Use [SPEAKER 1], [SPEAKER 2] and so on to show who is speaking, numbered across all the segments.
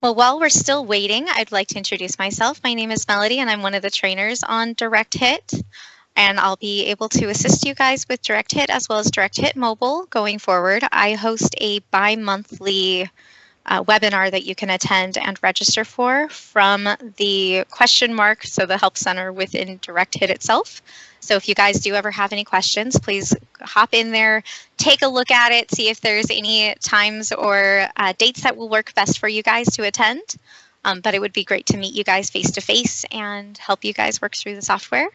[SPEAKER 1] Well, while we're still waiting, I'd like to introduce myself. My name is Melody, and I'm one of the trainers on Direct Hit. And I'll be able to assist you guys with Direct Hit as well as Direct Hit Mobile going forward. I host a bi-monthly webinar that you can attend and register for from the question mark, so the help center within Direct Hit itself. So if you guys do ever have any questions, please hop in there, take a look at it, see if there's any times or dates that will work best for you guys to attend. But it would be great to meet you guys face to face and help you guys work through the software.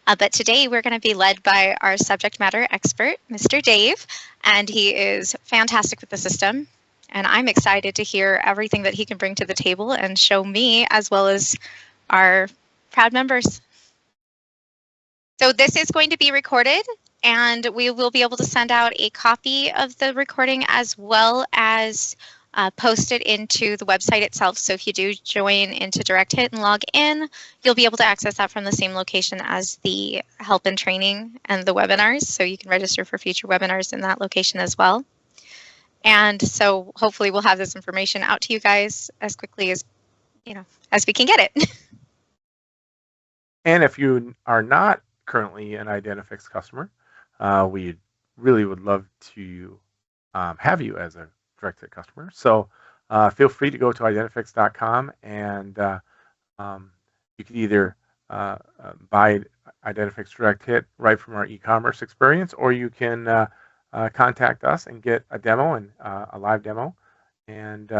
[SPEAKER 1] But today we're going to be led by our subject matter expert, Mr. Dave, and he is fantastic with the system. And I'm excited to hear everything that he can bring to the table and show me as well as our proud members. So this is going to be recorded, and we will be able to send out a copy of the recording as well as post it into the website itself. So if you do join into Direct Hit and log in, you'll be able to access that from the same location as the help and training and the webinars. So you can register for future webinars in that location as well. And so hopefully we'll have this information out to you guys as quickly as, as we can get it.
[SPEAKER 2] And if you are not currently an Identifix customer, we really would love to have you as a Direct Hit customer. So feel free to go to identifix.com and you can either buy Identifix Direct Hit right from our e-commerce experience, or you can contact us and get a demo and a live demo and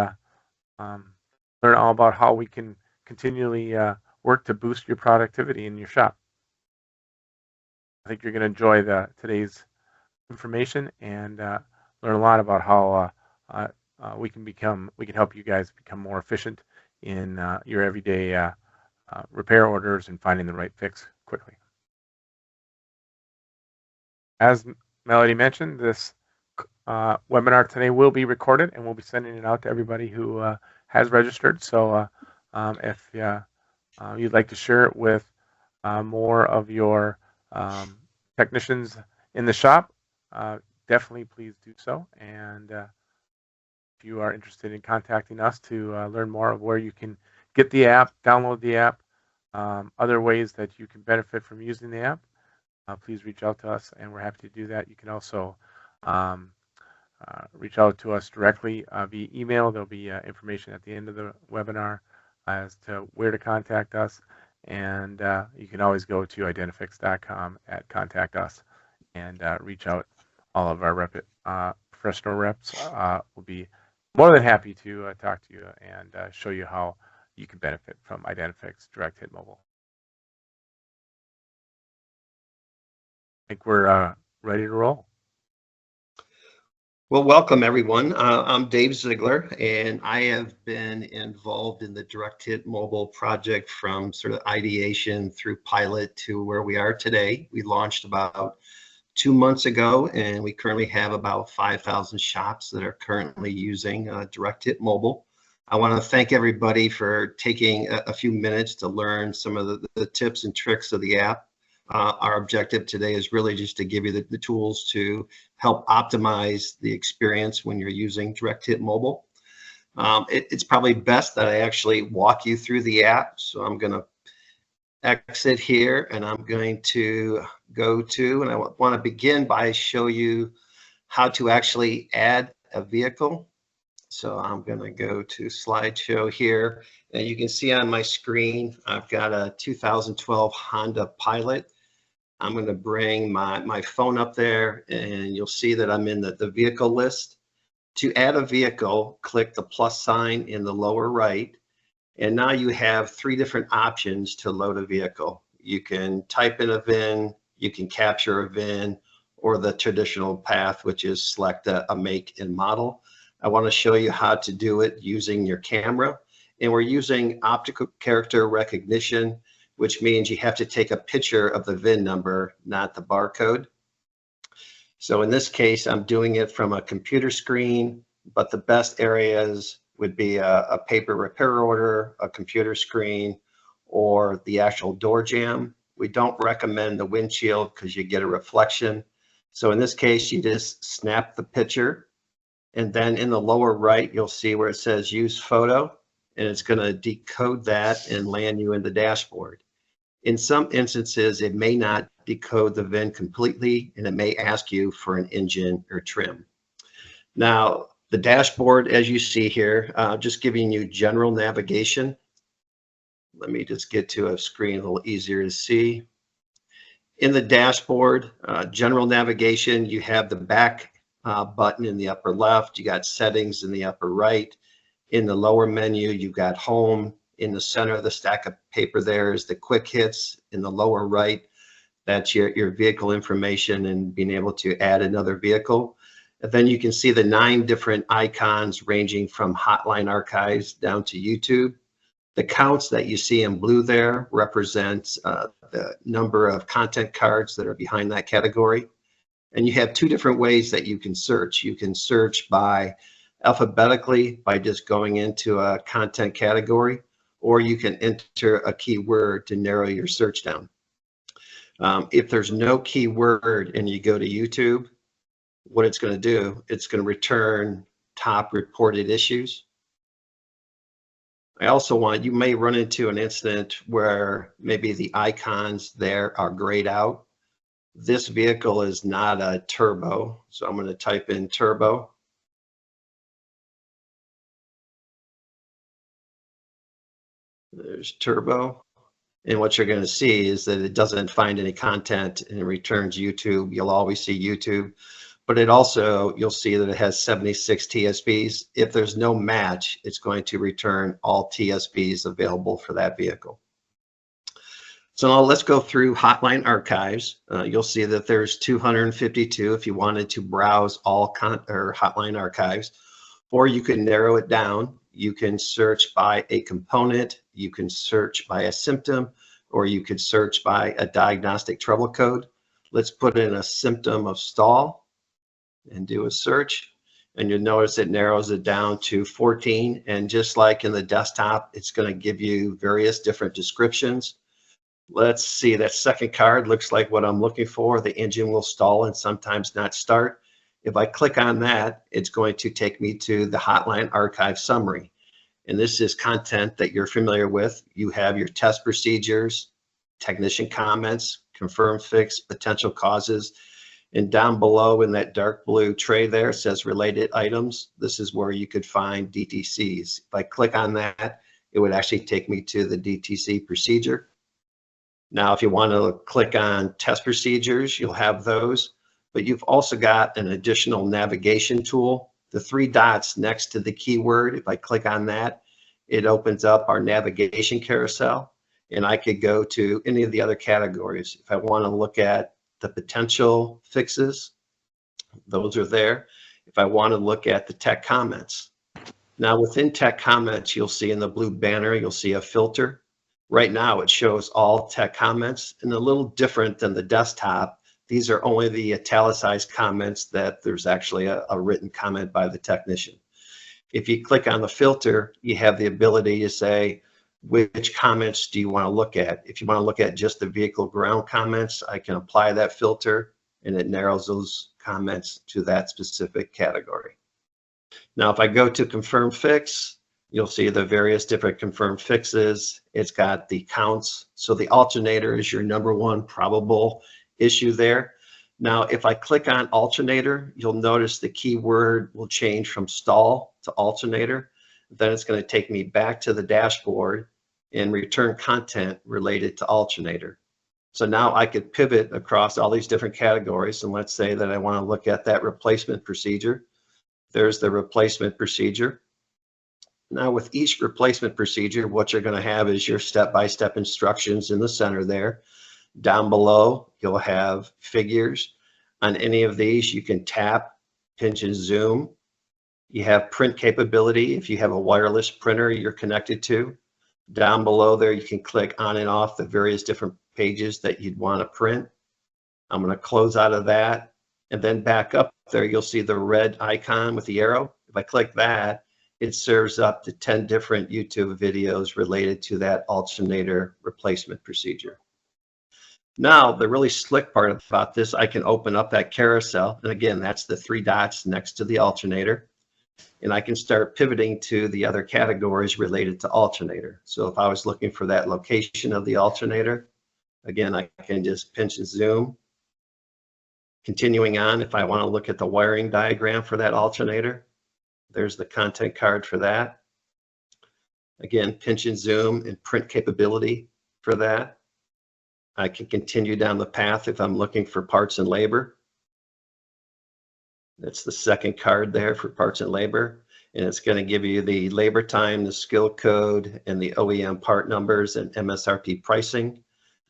[SPEAKER 2] learn all about how we can continually work to boost your productivity in your shop. I think you're going to enjoy today's information and learn a lot about how we can help you guys become more efficient in your everyday repair orders and finding the right fix quickly. As Melody mentioned, this webinar today will be recorded, and we'll be sending it out to everybody who has registered. So if you'd like to share it with more of your technicians in the shop, definitely please do so. And if you are interested in contacting us to learn more of where you can get the app, download the app, other ways that you can benefit from using the app, please reach out to us, and we're happy to do that. You can also reach out to us directly via email. There'll be information at the end of the webinar as to where to contact us, and you can always go to identifix.com at contact us and reach out. All of our professional reps will be more than happy to talk to you and show you how you can benefit from Identifix Direct Hit Mobile. I think we're ready to roll.
[SPEAKER 3] Well, welcome everyone. I'm Dave Ziegler, and I have been involved in the Direct Hit Mobile project from sort of ideation through pilot to where we are today. We launched about 2 months ago, and we currently have about 5,000 shops that are currently using Direct Hit Mobile. I want to thank everybody for taking a few minutes to learn some of the tips and tricks of the app. Our objective today is really just to give you the tools to help optimize the experience when you're using Direct Hit Mobile. It's probably best that I actually walk you through the app. So I'm going to exit here, and I'm going to go to, and I want to begin by show you how to actually add a vehicle. So I'm going to go to slideshow here, and you can see on my screen I've got a 2012 Honda Pilot. I'm going to bring my phone up there, and you'll see that I'm in the vehicle list. To add a vehicle, click the plus sign in the lower right, and now you have 3 different options to load a vehicle. You can type in a VIN, you can capture a VIN, or the traditional path, which is select a make and model. I want to show you how to do it using your camera, and we're using optical character recognition, which means you have to take a picture of the VIN number, not the barcode. So in this case, I'm doing it from a computer screen, but the best areas would be a paper repair order, a computer screen, or the actual door jamb. We don't recommend the windshield because you get a reflection. So in this case, you just snap the picture, and then in the lower right, you'll see where it says use photo. and it's going to decode that and land you in the dashboard. In some instances, it may not decode the VIN completely, and it may ask you for an engine or trim. Now, the dashboard, as you see here, just giving you general navigation. Let me just get to a screen a little easier to see. In the dashboard, general navigation, you have the back button in the upper left. You got settings in the upper right. In the lower menu, you've got home. In the center of the stack of paper there is the quick hits. In the lower right, that's your vehicle information and being able to add another vehicle. And then you can see the 9 different icons ranging from Hotline Archives down to YouTube. The counts that you see in blue there represents the number of content cards that are behind that category. And you have 2 different ways that you can search. You can search by alphabetically by just going into a content category, or you can enter a keyword to narrow your search down. If there's no keyword and you go to YouTube, what it's going to do, it's going to return top reported issues. I also want, you may run into an incident where maybe the icons there are grayed out. This vehicle is not a turbo, so I'm going to type in turbo. There's turbo. And what you're going to see is that it doesn't find any content and it returns YouTube. You'll always see YouTube. But it also, you'll see that it has 76 TSVs. If there's no match, it's going to return all TSVs available for that vehicle. So now let's go through Hotline Archives. You'll see that there's 252 if you wanted to browse all Hotline Archives, or you can narrow it down. You can search by a component, you can search by a symptom, or you could search by a diagnostic trouble code. Let's put in a symptom of stall and do a search, and you'll notice it narrows it down to 14. And just like in the desktop, it's going to give you various different descriptions. Let's see, that second card looks like what I'm looking for. The engine will stall and sometimes not start. If I click on that, it's going to take me to the Hotline Archive summary. And this is content that you're familiar with. You have your test procedures, technician comments, confirm fix, potential causes. And down below in that dark blue tray there says related items. This is where you could find DTCs. If I click on that, it would actually take me to the DTC procedure. Now, if you want to click on test procedures, you'll have those, but you've also got an additional navigation tool. The 3 dots next to the keyword, if I click on that, it opens up our navigation carousel, and I could go to any of the other categories. If I want to look at the potential fixes, those are there. If I want to look at the tech comments. Now within tech comments, you'll see in the blue banner, you'll see a filter. Right now it shows all tech comments, and a little different than the desktop. These are only the italicized comments that there's actually a written comment by the technician. If you click on the filter, you have the ability to say, which comments do you want to look at? If you want to look at just the vehicle ground comments, I can apply that filter and it narrows those comments to that specific category. Now, if I go to confirm fix, you'll see the various different confirmed fixes. It's got the counts. So the alternator is your #1 probable issue there. Now, if I click on alternator, you'll notice the keyword will change from stall to alternator. Then it's going to take me back to the dashboard and return content related to alternator. So now I could pivot across all these different categories. And let's say that I want to look at that replacement procedure. There's the replacement procedure. Now with each replacement procedure, what you're going to have is your step-by-step instructions in the center there. Down below, you'll have figures. On any of these, you can tap, pinch, and zoom. You have print capability if you have a wireless printer you're connected to. Down below there, you can click on and off the various different pages that you'd want to print. I'm going to close out of that, and then back up there, you'll see the red icon with the arrow. If I click that, it serves up to 10 different YouTube videos related to that alternator replacement procedure. Now, the really slick part about this, I can open up that carousel. And again, that's the 3 dots next to the alternator. And I can start pivoting to the other categories related to alternator. So if I was looking for that location of the alternator, again, I can just pinch and zoom. Continuing on, if I want to look at the wiring diagram for that alternator, there's the content card for that. Again, pinch and zoom and print capability for that. I can continue down the path if I'm looking for parts and labor. That's the second card there for parts and labor. And it's going to give you the labor time, the skill code, and the OEM part numbers and MSRP pricing.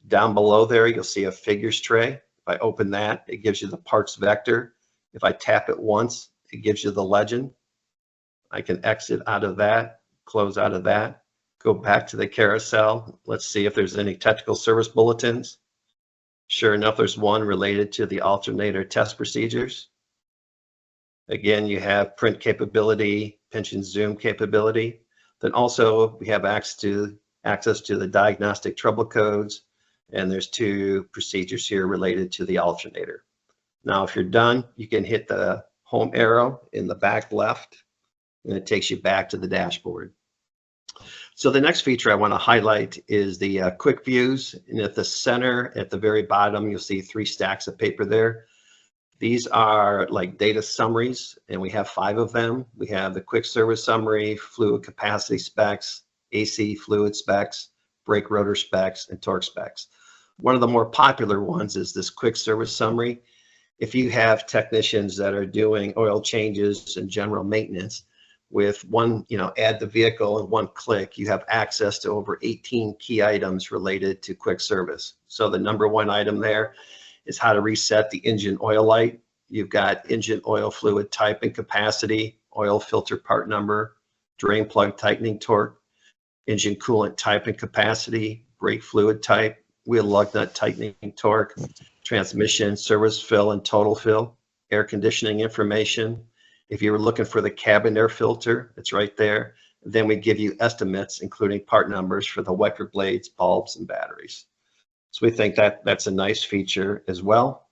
[SPEAKER 3] Down below there, you'll see a figures tray. If I open that, it gives you the parts vector. If I tap it once, it gives you the legend. I can exit out of that, close out of that, go back to the carousel. Let's see if there's any technical service bulletins. Sure enough, there's one related to the alternator test procedures. Again, you have print capability, pinch and zoom capability. Then also we have access to the diagnostic trouble codes, and there's 2 procedures here related to the alternator. Now, if you're done, you can hit the home arrow in the back left, and it takes you back to the dashboard. So the next feature I want to highlight is the quick views. And at the center, at the very bottom, you'll see 3 stacks of paper there. These are like data summaries, and we have 5 of them. We have the quick service summary, fluid capacity specs, AC fluid specs, brake rotor specs, and torque specs. One of the more popular ones is this quick service summary. If you have technicians that are doing oil changes and general maintenance, with one, add the vehicle in one click, you have access to over 18 key items related to quick service. So the number 1 item there is how to reset the engine oil light. You've got engine oil fluid type and capacity, oil filter part number, drain plug tightening torque, engine coolant type and capacity, brake fluid type, wheel lug nut tightening torque, transmission, service fill and total fill, air conditioning information. If you were looking for the cabin air filter, it's right there. Then we give you estimates, including part numbers for the wiper blades, bulbs, and batteries. So we think that that's a nice feature as well.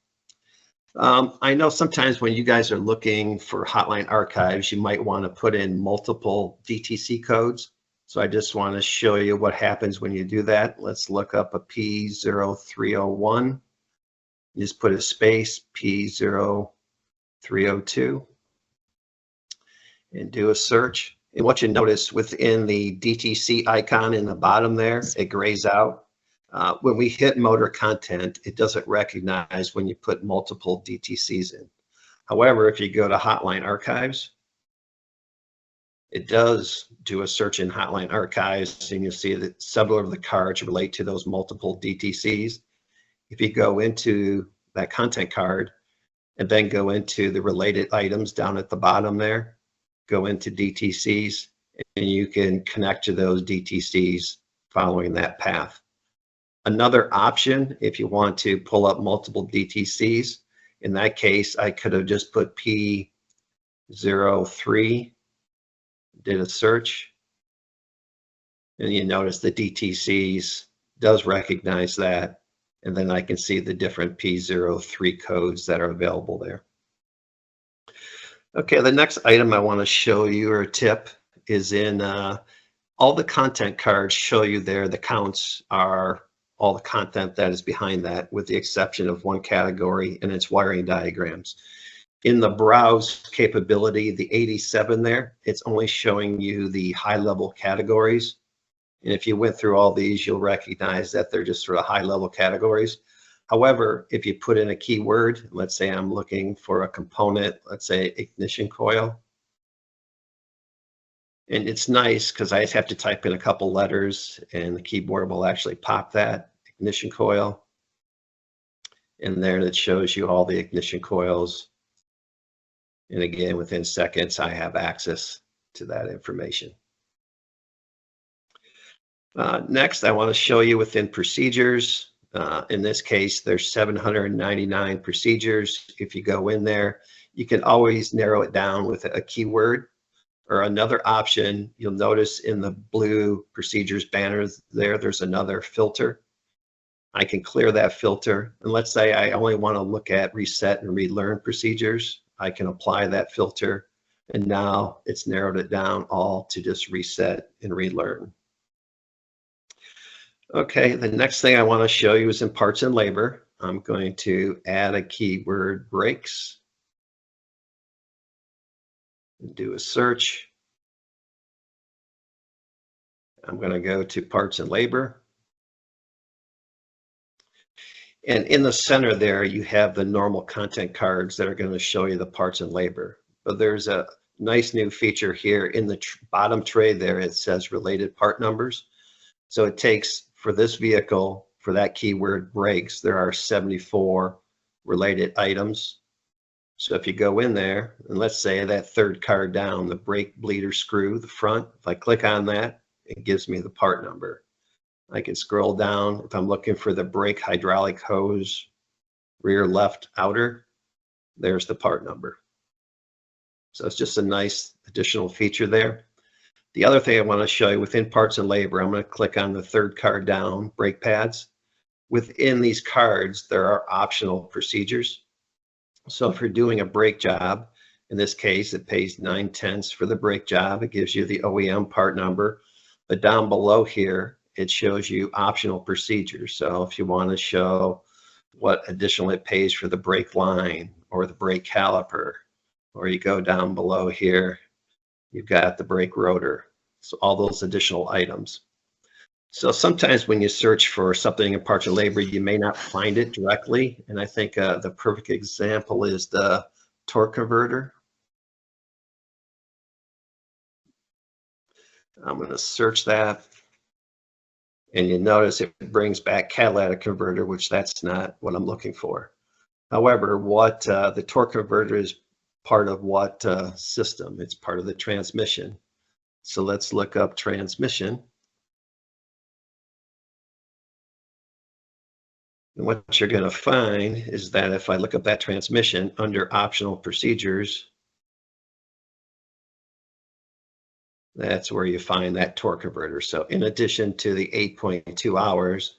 [SPEAKER 3] I know sometimes when you guys are looking for hotline archives, you might want to put in multiple DTC codes. So I just want to show you what happens when you do that. Let's look up a P0301. Just put a space P0302 and do a search. And what you notice within the DTC icon in the bottom there, it grays out. When we hit motor content, it doesn't recognize when you put multiple DTCs in. However, if you go to Hotline Archives, it does do a search in Hotline Archives, and you'll see that several of the cards relate to those multiple DTCs. If you go into that content card and then go into the related items down at the bottom there, go into DTCs, and you can connect to those DTCs following that path. Another option, if you want to pull up multiple DTCs, in that case, I could have just put P03, did a search, and you notice the DTCs does recognize that, and then I can see the different P03 codes that are available there. Okay, the next item I want to show you, or tip, is in all the content cards show you there, the counts are all the content that is behind that, with the exception of one category, and it's wiring diagrams. In the browse capability, the 87 there, it's only showing you the high-level categories. And if you went through all these, you'll recognize that they're just sort of high-level categories. However, if you put in a keyword, let's say I'm looking for a component, let's say ignition coil. And it's nice because I just have to type in a couple letters and the keyboard will actually pop that ignition coil. And there it shows you all the ignition coils. And again, within seconds, I have access to that information. Next, I want to show you within procedures. In this case, there's 799 procedures. If you go in there, you can always narrow it down with a keyword. Or another option, you'll notice in the blue procedures banner there, there's another filter. I can clear that filter. And let's say I only want to look at reset and relearn procedures. I can apply that filter And now it's narrowed it down all to just reset and relearn. Okay, the next thing I want to show you is in parts and labor. I'm going to add a keyword brakes and do a search. I'm going to go to parts and labor. And in the center there, you have the normal content cards that are going to show you the parts and labor. But there's a nice new feature here in the bottom tray there. It says related part numbers. So it takes, for this vehicle, for that keyword brakes, there are 74 related items. So if you go in there, and let's say that third card down, the brake bleeder screw, the front, if I click on that, it gives me the part number. I can scroll down. If I'm looking for the brake hydraulic hose, rear left outer, there's the part number. So it's just a nice additional feature there. The other thing I want to show you within parts and labor, I'm going to click on the third card down, brake pads. Within these cards, there are optional procedures. So if you're doing a brake job, in this case, it pays 9/10 for the brake job. It gives you the OEM part number. But down below here, it shows you optional procedures. So if you want to show what additional it pays for the brake line or the brake caliper, or you go down below here, you've got the brake rotor. So all those additional items. So sometimes when you search for something in parts and labor, you may not find it directly. And I think the perfect example is the torque converter. I'm going to search that. And you notice it brings back catalytic converter, which that's not what I'm looking for. However, what the torque converter is part of what system? It's part of the transmission. So let's look up transmission. And what you're going to find is that if I look up that transmission under optional procedures, that's where you find that torque converter. So in addition to the 8.2 hours,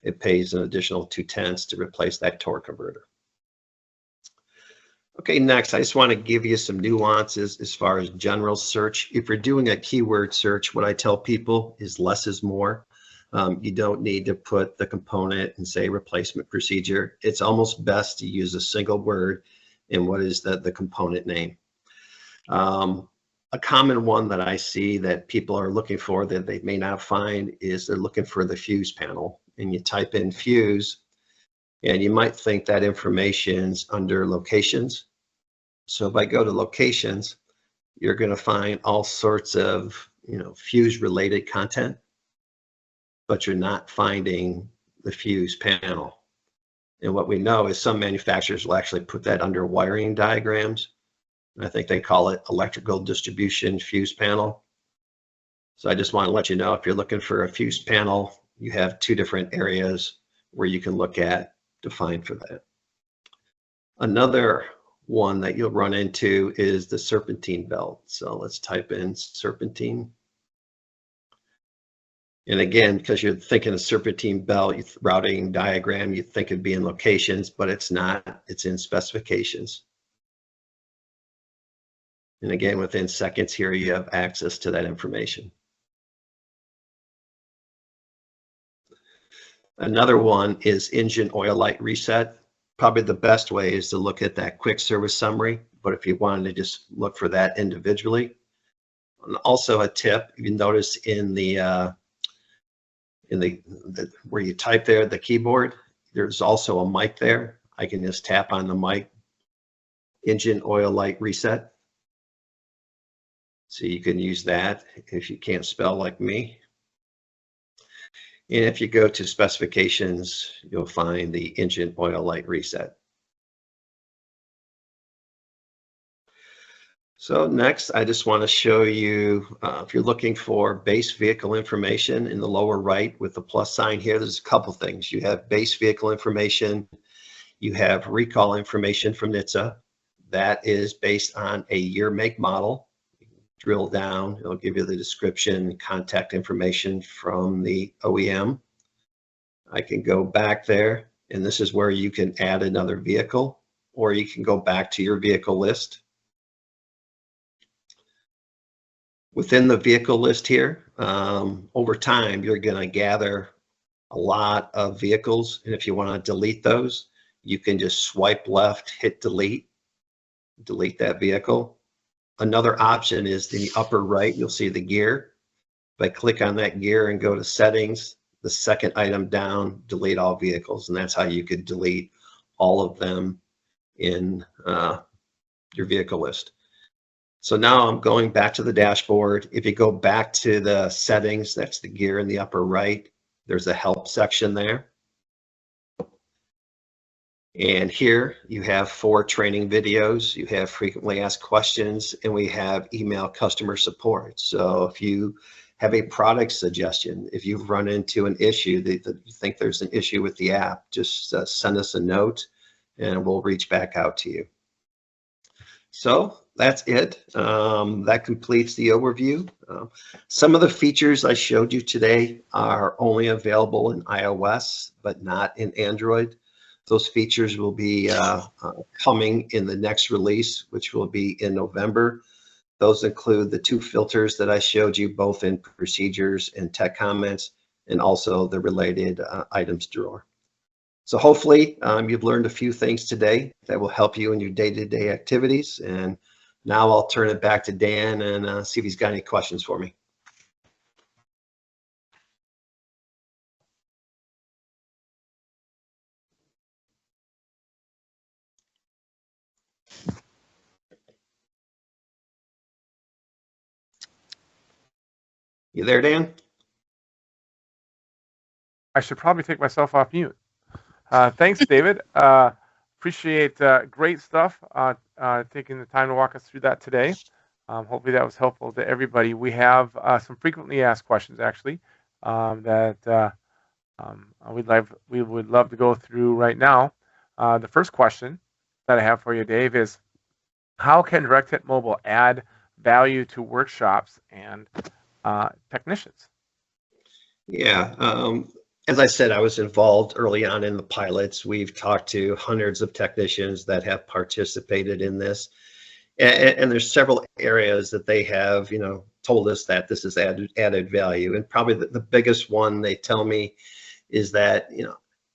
[SPEAKER 3] it pays an additional 2/10 to replace that torque converter. Okay, next, I just want to give you some nuances as far as general search. If you're doing a keyword search, what I tell people is less is more. You don't need to put the component and say replacement procedure. It's almost best to use a single word in what is the component name. A common one that I see that people are looking for that they may not find is they're looking for the fuse panel. And you type in fuse, and you might think that information's under locations. So if I go to locations, you're going to find all sorts of, fuse related content, but you're not finding the fuse panel. And what we know is some manufacturers will actually put that under wiring diagrams. I think they call it electrical distribution fuse panel. So I just want to let you know, if you're looking for a fuse panel, you have two different areas where you can look at to find for that. Another one that you'll run into is the serpentine belt. So let's type in serpentine. And again, because you're thinking of serpentine belt, routing diagram, you think it'd be in locations, but it's not. It's in specifications. And again, within seconds here, you have access to that information. Another one is engine oil light reset. Probably the best way is to look at that quick service summary, but if you wanted to just look for that individually. And also a tip, you notice in the where you type there, the keyboard, there's also a mic there. I can just tap on the mic, engine oil light reset. So you can use that if you can't spell like me. And if you go to specifications, you'll find the engine oil light reset. So next, I just want to show you, if you're looking for base vehicle information in the lower right with the plus sign here, there's a couple things. You have base vehicle information. You have recall information from NHTSA. That is based on a year, make, model. Drill down, it'll give you the description, contact information from the OEM. I can go back there, and this is where you can add another vehicle, or you can go back to your vehicle list. Within the vehicle list here, over time, you're going to gather a lot of vehicles. And if you want to delete those, you can just swipe left, hit delete that vehicle. Another option is in the upper right, you'll see the gear. If I click on that gear and go to settings, the second item down, delete all vehicles. And that's how you could delete all of them in your vehicle list. So now I'm going back to the dashboard. If you go back to the settings, that's the gear in the upper right, there's a help section there. And here you have 4 training videos, you have frequently asked questions, and we have email customer support. So if you have a product suggestion, if you've run into an issue that you think there's an issue with the app, just send us a note and we'll reach back out to you. So that's it. That completes the overview. Some of the features I showed you today are only available in iOS, but not in Android. Those features will be coming in the next release, which will be in November. Those include the 2 filters that I showed you, both in procedures and tech comments, and also the related items drawer. So hopefully you've learned a few things today that will help you in your day-to-day activities. And now I'll turn it back to Dan and see if he's got any questions for me. You there, Dan?
[SPEAKER 2] I should probably take myself off mute. Thanks, David. Appreciate great stuff, taking the time to walk us through that today. Hopefully that was helpful to everybody. We have some frequently asked questions, actually, that we would love to go through right now. The first question that I have for you, Dave, is how can Direct Hit Mobile add value to workshops and technicians?
[SPEAKER 3] Yeah, as I said, I was involved early on in the pilots. We've talked to hundreds of technicians that have participated in this. And there's several areas that they have, told us that this is added value. And probably the biggest one they tell me is that,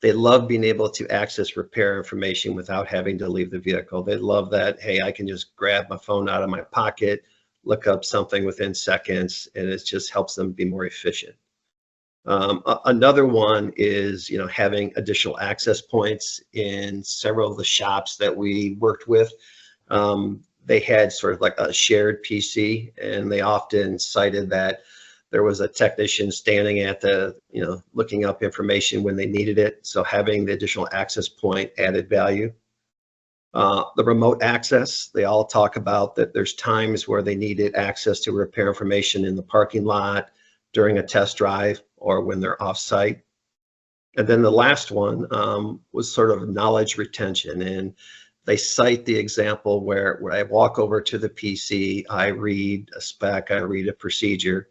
[SPEAKER 3] they love being able to access repair information without having to leave the vehicle. They love that, hey, I can just grab my phone out of my pocket, look up something within seconds, and it just helps them be more efficient. Another one is, having additional access points in several of the shops that we worked with. They had sort of like a shared PC, and they often cited that there was a technician standing at the, looking up information when they needed it. So having the additional access point added value. The remote access, they all talk about that there's times where they needed access to repair information in the parking lot, during a test drive, or when they're off-site. And then the last one was sort of knowledge retention. And they cite the example where I walk over to the PC, I read a spec, I read a procedure,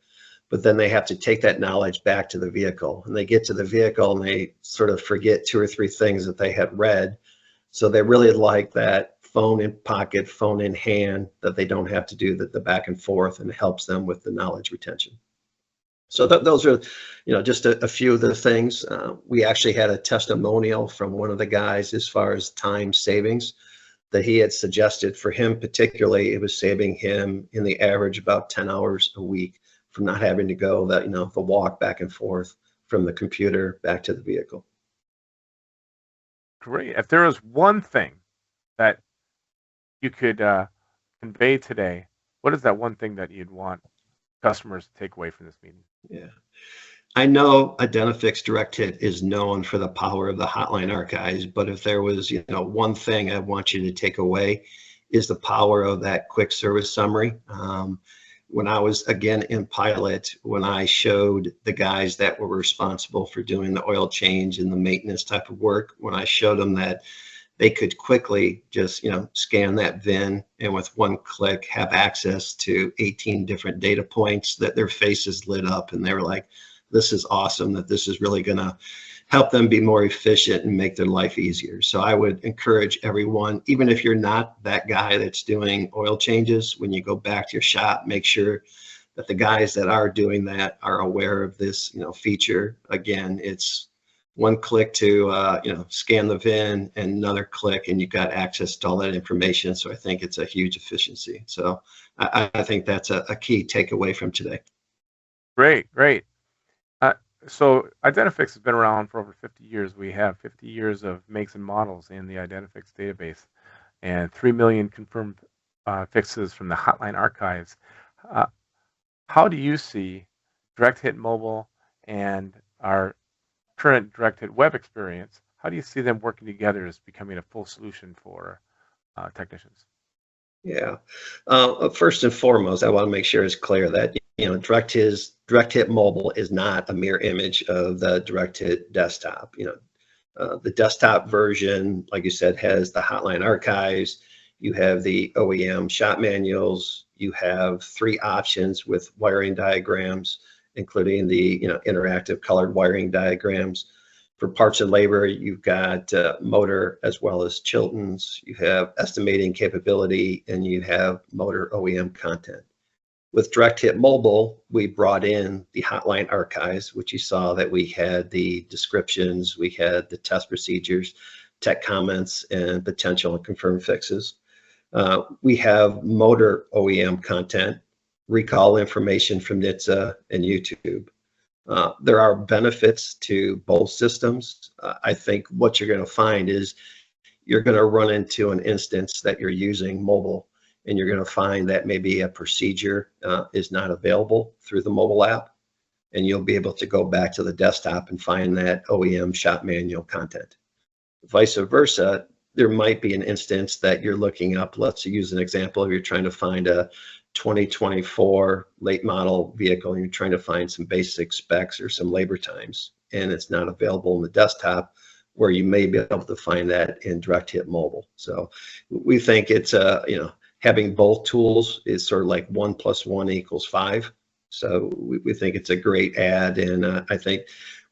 [SPEAKER 3] but then they have to take that knowledge back to the vehicle. And they get to the vehicle and they sort of forget 2 or 3 things that they had read. So they really like that phone in pocket, phone in hand, that they don't have to do the back and forth, and it helps them with the knowledge retention. So those are, just a few of the things. We actually had a testimonial from one of the guys as far as time savings that he had suggested. For him particularly, it was saving him in the average about 10 hours a week from not having to go the walk back and forth from the computer back to the vehicle.
[SPEAKER 2] Great. If there was one thing that you could convey today, what is that one thing that you'd want customers to take away from this meeting?
[SPEAKER 3] Yeah, I know Identifix Direct Hit is known for the power of the hotline archives, but if there was, one thing I want you to take away is the power of that quick service summary. When I was, again, in pilot, when I showed the guys that were responsible for doing the oil change and the maintenance type of work, when I showed them that they could quickly just, scan that VIN and with one click have access to 18 different data points, that their faces lit up and they were like, this is awesome, that this is really going to help them be more efficient and make their life easier. So I would encourage everyone, even if you're not that guy that's doing oil changes, when you go back to your shop, make sure that the guys that are doing that are aware of this, feature. Again, it's one click to, scan the VIN, and another click, and you've got access to all that information. So I think it's a huge efficiency. So I think that's a key takeaway from today.
[SPEAKER 2] Great, great. So Identifix has been around for over 50 years. We have 50 years of makes and models in the Identifix database and 3 million confirmed fixes from the hotline archives. How do you see Direct Hit Mobile and our current Direct Hit web experience? How do you see them working together as becoming a full solution for technicians?
[SPEAKER 3] Yeah. First and foremost, I want to make sure it's clear that Direct Hit Mobile is not a mirror image of the Direct Hit desktop. The desktop version, like you said, has the hotline archives. You have the OEM shop manuals. You have 3 options with wiring diagrams, including the interactive colored wiring diagrams. For parts and labor, you've got motor as well as Chilton's. You have estimating capability, and you have motor OEM content. With Direct Hit Mobile, we brought in the hotline archives, which you saw that we had the descriptions, we had the test procedures, tech comments, and potential and confirmed fixes. We have motor OEM content, recall information from NHTSA and YouTube. There are benefits to both systems. I think what you're going to find is you're going to run into an instance that you're using mobile, and you're going to find that maybe a procedure is not available through the mobile app, and you'll be able to go back to the desktop and find that OEM shop manual content. Vice versa, there might be an instance that you're looking up. Let's use an example. If you're trying to find a 2024 late model vehicle, and you're trying to find some basic specs or some labor times, and it's not available in the desktop, where you may be able to find that in Direct Hit Mobile. So we think it's having both tools is sort of like 1 + 1 = 5. So we think it's a great add, and I think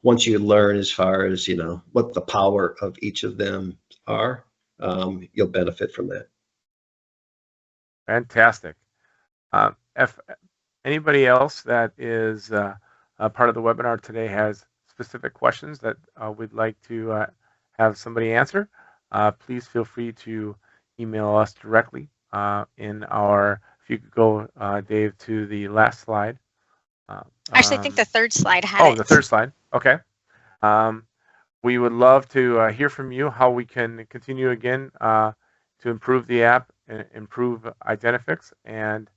[SPEAKER 3] once you learn as far as what the power of each of them are, you'll benefit from that.
[SPEAKER 2] Fantastic. If anybody else that is a part of the webinar today has specific questions that we'd like to have somebody answer, please feel free to email us directly if you could go, Dave, to the last slide.
[SPEAKER 1] Actually, I think the third slide had it.
[SPEAKER 2] The third slide. Okay. We would love to hear from you how we can continue again to improve the app, and improve Identifix, and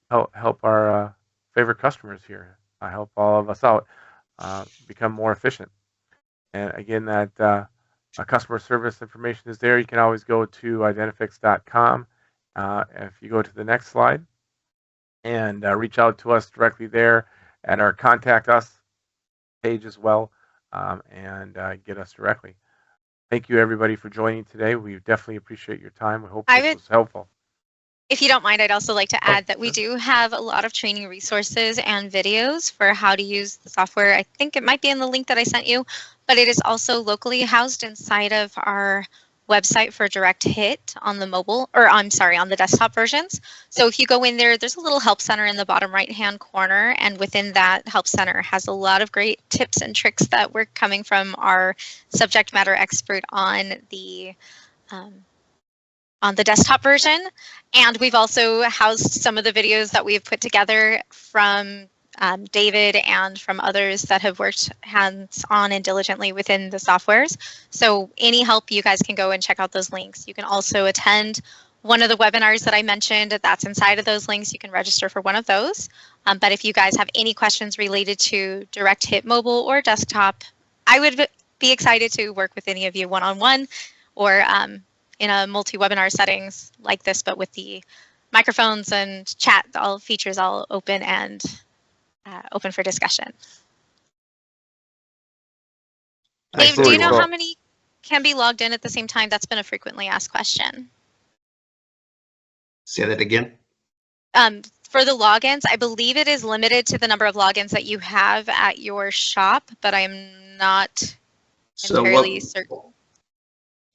[SPEAKER 2] help our favorite customers here, help all of us out become more efficient. And again, that customer service information is there. You can always go to identifix.com. If you go to the next slide and reach out to us directly there at our Contact Us page as well, and get us directly. Thank you, everybody, for joining today. We definitely appreciate your time. We hope this was helpful.
[SPEAKER 1] If you don't mind, I'd also like to add that we do have a lot of training resources and videos for how to use the software. I think it might be in the link that I sent you, but it is also locally housed inside of our website for Direct Hit on the on the desktop versions. So if you go in there, there's a little help center in the bottom right-hand corner, and within that help center has a lot of great tips and tricks that we're coming from our subject matter expert on the desktop version. And we've also housed some of the videos that we've put together from David and from others that have worked hands-on and diligently within the softwares. So any help, you guys can go and check out those links. You can also attend one of the webinars that I mentioned. That's inside of those links. You can register for one of those. But if you guys have any questions related to Direct Hit Mobile or desktop, I would be excited to work with any of you one-on-one, or in a multi-webinar settings like this, but with the microphones and chat, all features all open and open for discussion. Dave, do you know how many can be logged in at the same time? That's been a frequently asked question.
[SPEAKER 3] Say that again.
[SPEAKER 1] For the logins, I believe it is limited to the number of logins that you have at your shop, but I'm not entirely certain.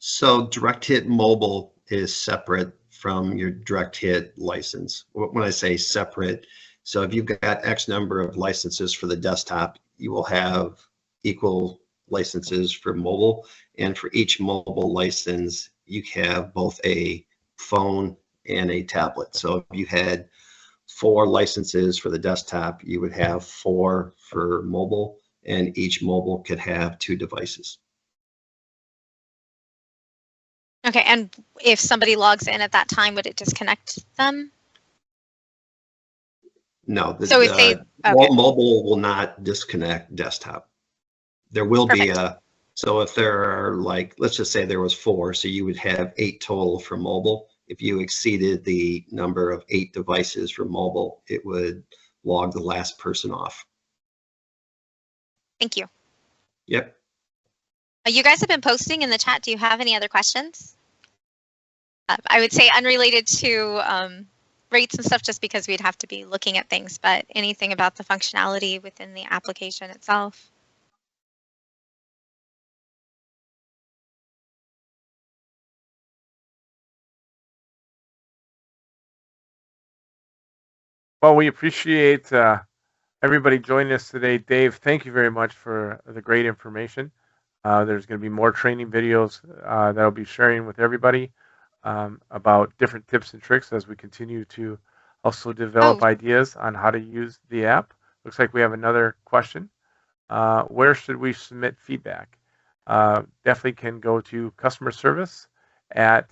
[SPEAKER 3] So Direct Hit Mobile is separate from your Direct Hit license. When I say separate, So if you've got X number of licenses for the desktop, you will have equal licenses for mobile. And for each mobile license, you have both a phone and a tablet. So if you had 4 licenses for the desktop, you would have 4 for mobile, and each mobile could have 2 devices.
[SPEAKER 1] Okay, and if somebody logs in at that time, would it disconnect them?
[SPEAKER 3] No,
[SPEAKER 1] So if they, okay,
[SPEAKER 3] mobile will not disconnect desktop. There will be
[SPEAKER 1] perfect.
[SPEAKER 3] so if there are, like, let's just say there was 4, so you would have 8 total for mobile. If you exceeded the number of 8 devices for mobile, it would log the last person off.
[SPEAKER 1] Thank you.
[SPEAKER 3] Yep.
[SPEAKER 1] You guys have been posting in the chat. Do you have any other questions? I would say unrelated to rates and stuff, just because we'd have to be looking at things, but anything about the functionality within the application itself?
[SPEAKER 2] Well, we appreciate everybody joining us today. Dave, thank you very much for the great information. There's going to be more training videos that I'll be sharing with everybody about different tips and tricks as we continue to also develop ideas on how to use the app. Looks like we have another question. Where should we submit feedback? Definitely can go to customer service at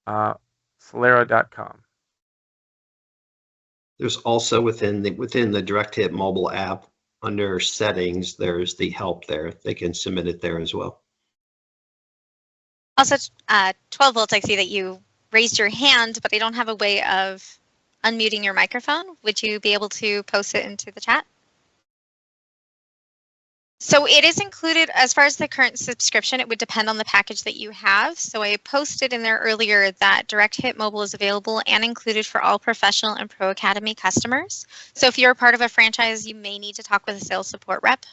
[SPEAKER 2] Solera.com.
[SPEAKER 3] There's also within the Direct Hit mobile app, under settings, there's the help there. They can submit it there as well.
[SPEAKER 1] Also, 12 volts, I see that you raised your hand, but I don't have a way of unmuting your microphone. Would you be able to post it into the chat? So it is included as far as the current subscription. It would depend on the package that you have. So I posted in there earlier that Direct Hit Mobile is available and included for all professional and Pro Academy customers. So if you're a part of a franchise, you may need to talk with a sales support rep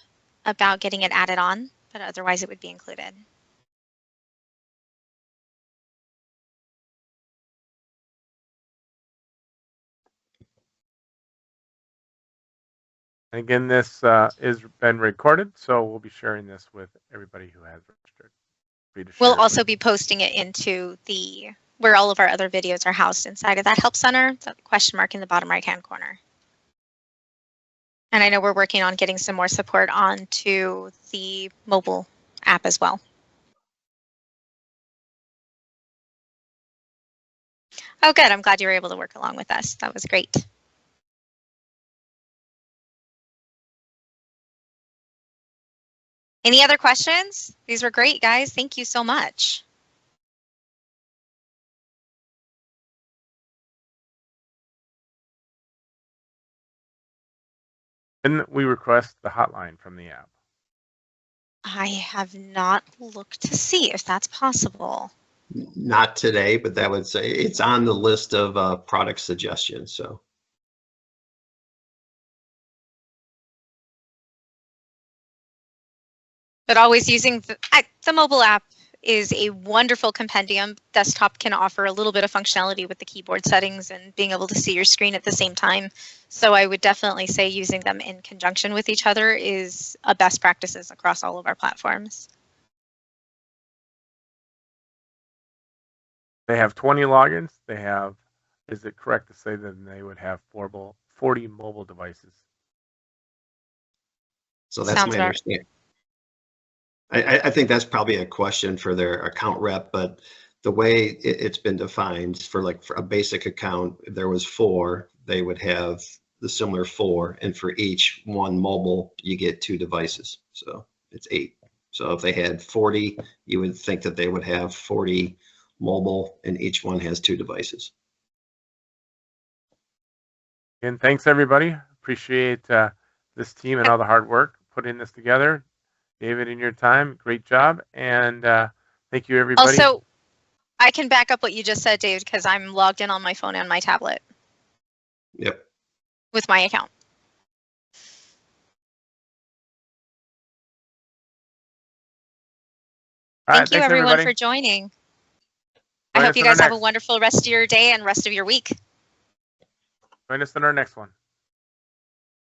[SPEAKER 1] about getting it added on, but otherwise it would be included.
[SPEAKER 2] Again, this is been recorded, so we'll be sharing this with everybody who has registered.
[SPEAKER 1] We'll also be posting it into where all of our other videos are housed inside of that help center, the question mark in the bottom right-hand corner. And I know we're working on getting some more support onto the mobile app as well. Oh, good. I'm glad you were able to work along with us. That was great. Any other questions? These were great, guys. Thank you so much.
[SPEAKER 2] Didn't we request the hotline from the app?
[SPEAKER 1] I have not looked to see if that's possible.
[SPEAKER 3] Not today, but that would say it's on the list of product suggestions. So.
[SPEAKER 1] But always using the mobile app is a wonderful compendium. Desktop can offer a little bit of functionality with the keyboard settings and being able to see your screen at the same time. So I would definitely say using them in conjunction with each other is a best practices across all of our platforms.
[SPEAKER 2] They have 20 logins. They have, is it correct to say that they would have 40 mobile devices?
[SPEAKER 3] So that's my understanding. I think that's probably a question for their account rep, but the way it's been defined for a basic account, if there was 4, they would have the similar 4, and for each one mobile, you get 2 devices. So it's 8. So if they had 40, you would think that they would have 40 mobile, and each one has 2 devices.
[SPEAKER 2] And thanks everybody. Appreciate this team and all the hard work putting this together. David, in your time, great job, and thank you everybody.
[SPEAKER 1] Also, I can back up what you just said, Dave, because I'm logged in on my phone and my tablet.
[SPEAKER 3] Yep.
[SPEAKER 1] With my account. Thank you everyone for joining. I hope you guys have a wonderful rest of your day and rest of your week.
[SPEAKER 2] Join us in our next one.